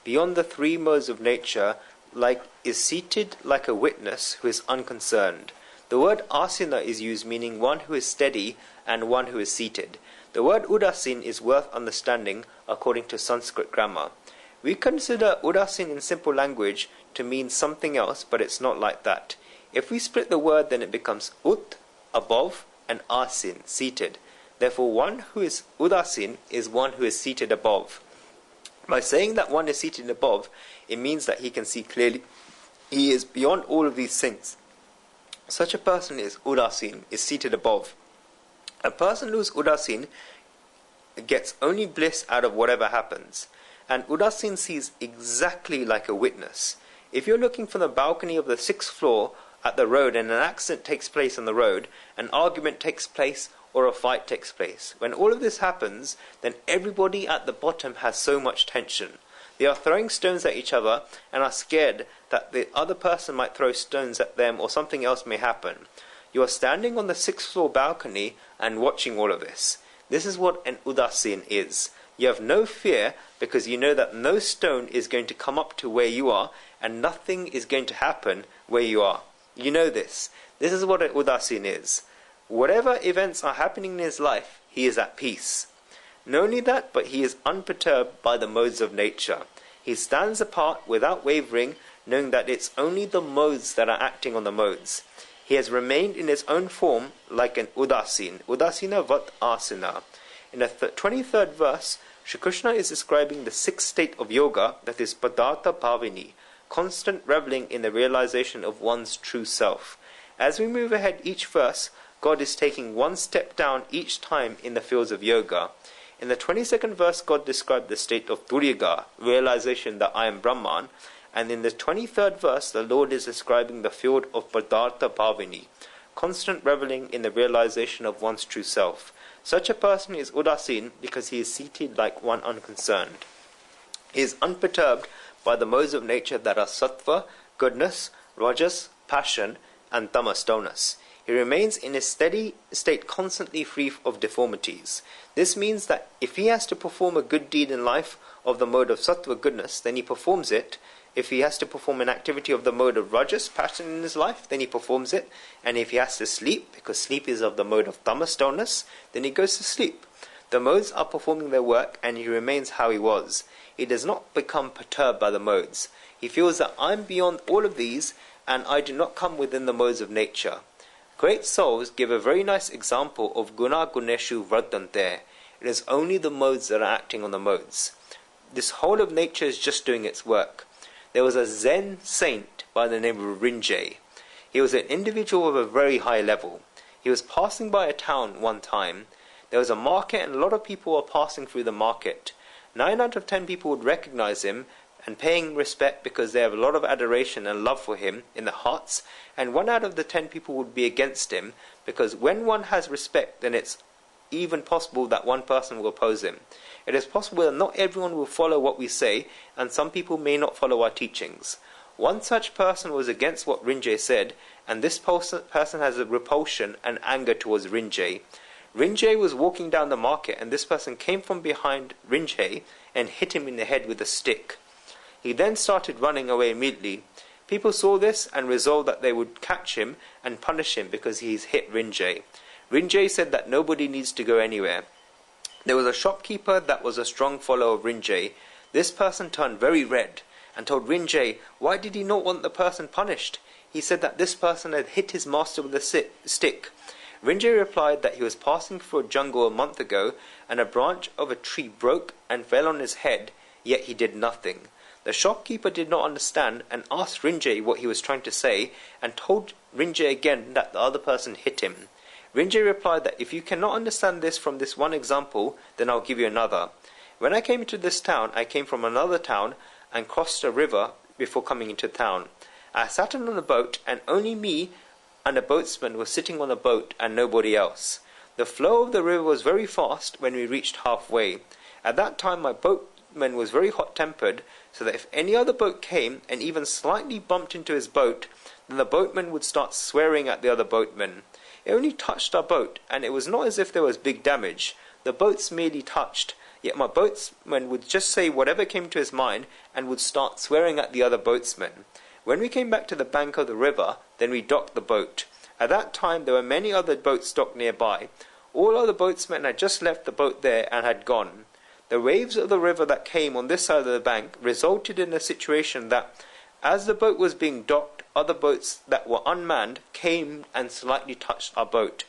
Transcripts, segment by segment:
beyond the three modes of nature, is seated like a witness who is unconcerned. The word asina is used meaning one who is steady and one who is seated. The word udasin is worth understanding according to Sanskrit grammar. We consider udasin in simple language to mean something else, but it's not like that. If we split the word, then it becomes ut, above, and asin, seated. Therefore, one who is udasin is one who is seated above. By saying that one is seated above, it means that he can see clearly. He is beyond all of these things. Such a person is udasin, is seated above. A person who is udasin gets only bliss out of whatever happens. And udasin sees exactly like a witness. If you're looking from the balcony of the 6th floor at the road and an accident takes place on the road, an argument takes place, or a fight takes place, when all of this happens, then everybody at the bottom has so much tension. They are throwing stones at each other and are scared that the other person might throw stones at them or something else may happen. You are standing on the 6th floor balcony and watching all of this. This is what an udasin is. You have no fear because you know that no stone is going to come up to where you are and nothing is going to happen where you are. You know this. This is what an udasin is. Whatever events are happening in his life, he is at peace. Not only that, but he is unperturbed by the modes of nature. He stands apart without wavering, knowing that it's only the modes that are acting on the modes. He has remained in his own form like an udasin. Udasina vat asina. In the 23rd verse, Shri Krishna is describing the 6th state of yoga, that is padartha bhavini, constant reveling in the realization of one's true self. As we move ahead each verse, God is taking one step down each time in the fields of yoga. In the 22nd verse, God described the state of turiga, realization that I am Brahman, and in the 23rd verse, the Lord is describing the field of padartha bhavini, constant reveling in the realization of one's true self. Such a person is udasin because he is seated like one unconcerned. He is unperturbed by the modes of nature that are sattva, goodness, rajas, passion, and tamas, dullness. He remains in a steady state constantly free of deformities. This means that if he has to perform a good deed in life of the mode of sattva, goodness, then he performs it. If he has to perform an activity of the mode of rajas, passion in his life, then he performs it. And if he has to sleep, because sleep is of the mode of tamas, dullness, then he goes to sleep. The modes are performing their work and he remains how he was. He does not become perturbed by the modes. He feels that I'm beyond all of these and I do not come within the modes of nature. Great souls give a very nice example of guna guneshu vardante. It is only the modes that are acting on the modes. This whole of nature is just doing its work. There was a Zen saint by the name of Rinzai. He was an individual of a very high level. He was passing by a town one time. There was a market and a lot of people were passing through the market. 9 out of 10 people would recognize him and pay him respect because they have a lot of adoration and love for him in their hearts, and 1 out of the 10 people would be against him because when one has respect, then it's even possible that one person will oppose him. It is possible that not everyone will follow what we say, and some people may not follow our teachings. One such person was against what Rinzai said, and this person has a repulsion and anger towards Rinzai. Rinzai was walking down the market, and this person came from behind Rinzai and hit him in the head with a stick. He then started running away immediately. People saw this and resolved that they would catch him and punish him because he's hit Rinzai. Rinzai said that nobody needs to go anywhere. There was a shopkeeper that was a strong follower of Rinzai. This person turned very red and told Rinzai why did he not want the person punished. He said that this person had hit his master with a stick. Rinzai replied that he was passing through a jungle a month ago and a branch of a tree broke and fell on his head, yet he did nothing. The shopkeeper did not understand and asked Rinzai what he was trying to say and told Rinzai again that the other person hit him. Rinzai replied that if you cannot understand this from this one example, then I'll give you another. When I came into this town, I came from another town and crossed a river before coming into town. I sat on a boat and only me and a boatsman were sitting on the boat and nobody else. The flow of the river was very fast when we reached halfway. At that time my boatman was very hot-tempered, so that if any other boat came and even slightly bumped into his boat, then the boatman would start swearing at the other boatman. It only touched our boat, and it was not as if there was big damage. The boats merely touched, yet my boatsman would just say whatever came to his mind and would start swearing at the other boatsmen. When we came back to the bank of the river, then we docked the boat. At that time there were many other boats docked nearby. All other boatsmen had just left the boat there and had gone. The waves of the river that came on this side of the bank resulted in a situation that, as the boat was being docked, other boats that were unmanned came and slightly touched our boat.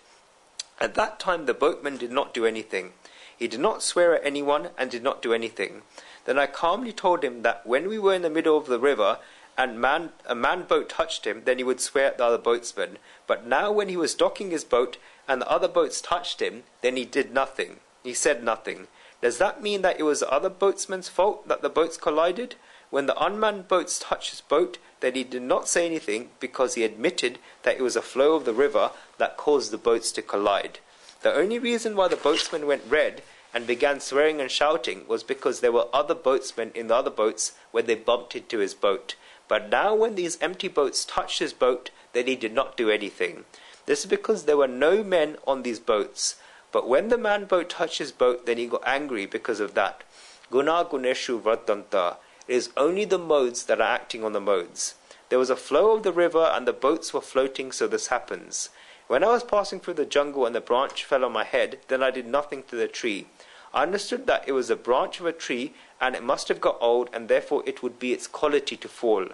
At that time the boatman did not do anything. He did not swear at anyone and did not do anything. Then I calmly told him that when we were in the middle of the river and a manned boat touched him, then he would swear at the other boatsmen. But now when he was docking his boat and the other boats touched him, then he did nothing. He said nothing. Does that mean that it was the other boatsmen's fault that the boats collided? When the unmanned boats touched his boat, then he did not say anything because he admitted that it was a flow of the river that caused the boats to collide. The only reason why the boatsmen went red and began swearing and shouting was because there were other boatsmen in the other boats when they bumped into his boat. But now when these empty boats touched his boat, then he did not do anything. This is because there were no men on these boats. But when the manned boat touched his boat, then he got angry because of that. Guna guneshu vardanta. It is only the modes that are acting on the modes. There was a flow of the river and the boats were floating, so this happens. When I was passing through the jungle and the branch fell on my head, then I did nothing to the tree. I understood that it was a branch of a tree and it must have got old and therefore it would be its quality to fall.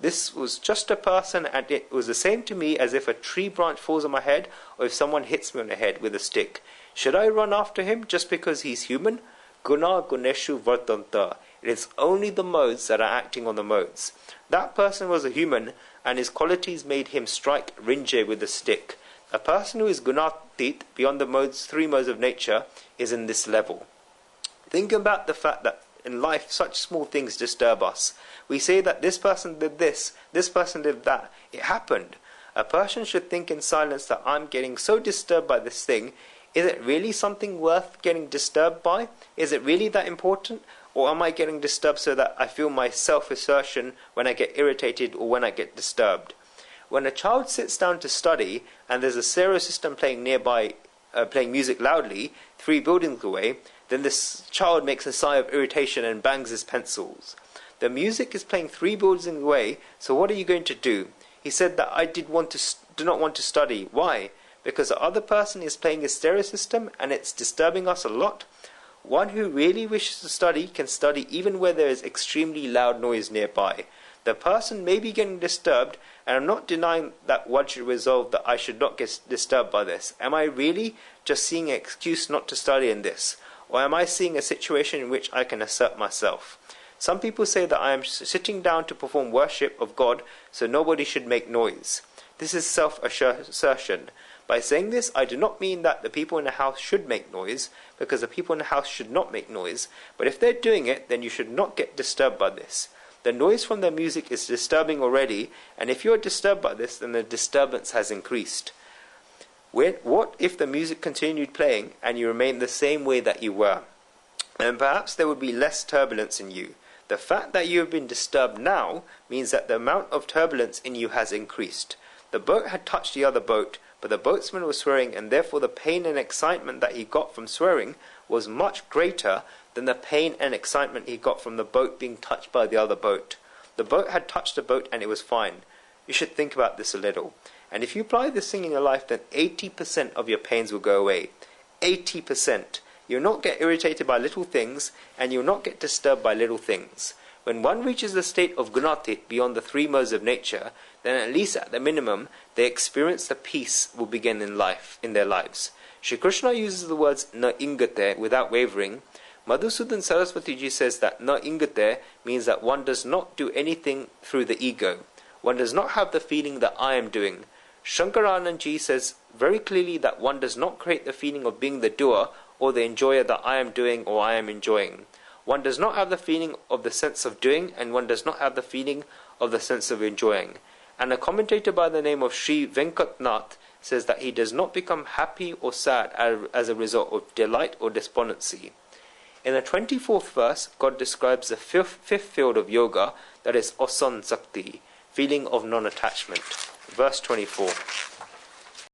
This was just a person and it was the same to me as if a tree branch falls on my head or if someone hits me on the head with a stick. Should I run after him just because he's human? Guna guneshu vardanta. It is only the modes that are acting on the modes. That person was a human and his qualities made him strike Rinje with a stick. A person who is gunatit, beyond the modes, three modes of nature, is in this level. Think about the fact that in life such small things disturb us. We say that this person did this person did that. It happened. A person should think in silence that I'm getting so disturbed by this thing. Is it really something worth getting disturbed by? Is it really that important? Or am I getting disturbed so that I feel my self-assertion when I get irritated or when I get disturbed? When a child sits down to study and there's a stereo system playing nearby, playing music loudly, 3 buildings away, then this child makes a sigh of irritation and bangs his pencils. The music is playing 3 buildings away, so what are you going to do? He said that I do not want to study. Why? Because the other person is playing a stereo system and it's disturbing us a lot. One who really wishes to study can study even where there is extremely loud noise nearby. The person may be getting disturbed, and I'm not denying that one should resolve that I should not get disturbed by this. Am I really just seeing an excuse not to study in this? Or am I seeing a situation in which I can assert myself? Some people say that I am sitting down to perform worship of God, so nobody should make noise. This is self-assertion. By saying this, I do not mean that the people in the house should make noise, because the people in the house should not make noise. But if they're doing it, then you should not get disturbed by this. The noise from their music is disturbing already, and if you are disturbed by this, then the disturbance has increased. What if the music continued playing, and you remained the same way that you were? And perhaps there would be less turbulence in you. The fact that you have been disturbed now means that the amount of turbulence in you has increased. The boat had touched the other boat, but the boatsman was swearing, and therefore the pain and excitement that he got from swearing was much greater than the pain and excitement he got from the boat being touched by the other boat. The boat had touched the boat and it was fine. You should think about this a little. And if you apply this thing in your life, then 80% of your pains will go away. 80%. You'll not get irritated by little things, and you'll not get disturbed by little things. When one reaches the state of gunatit, beyond the 3 modes of nature, then at least at the minimum, they experience the peace will begin in their lives. Shri Krishna uses the words na ingate without wavering. Madhusudan Saraswati ji says that na ingate means that one does not do anything through the ego. One does not have the feeling that I am doing. Shankaranand ji says very clearly that one does not create the feeling of being the doer or the enjoyer that I am doing or I am enjoying. One does not have the feeling of the sense of doing, and one does not have the feeling of the sense of enjoying. And a commentator by the name of Sri Venkatnath says that he does not become happy or sad as a result of delight or despondency. In the 24th verse, God describes the fifth field of yoga, that is Osan Sakti, feeling of non-attachment. Verse 24.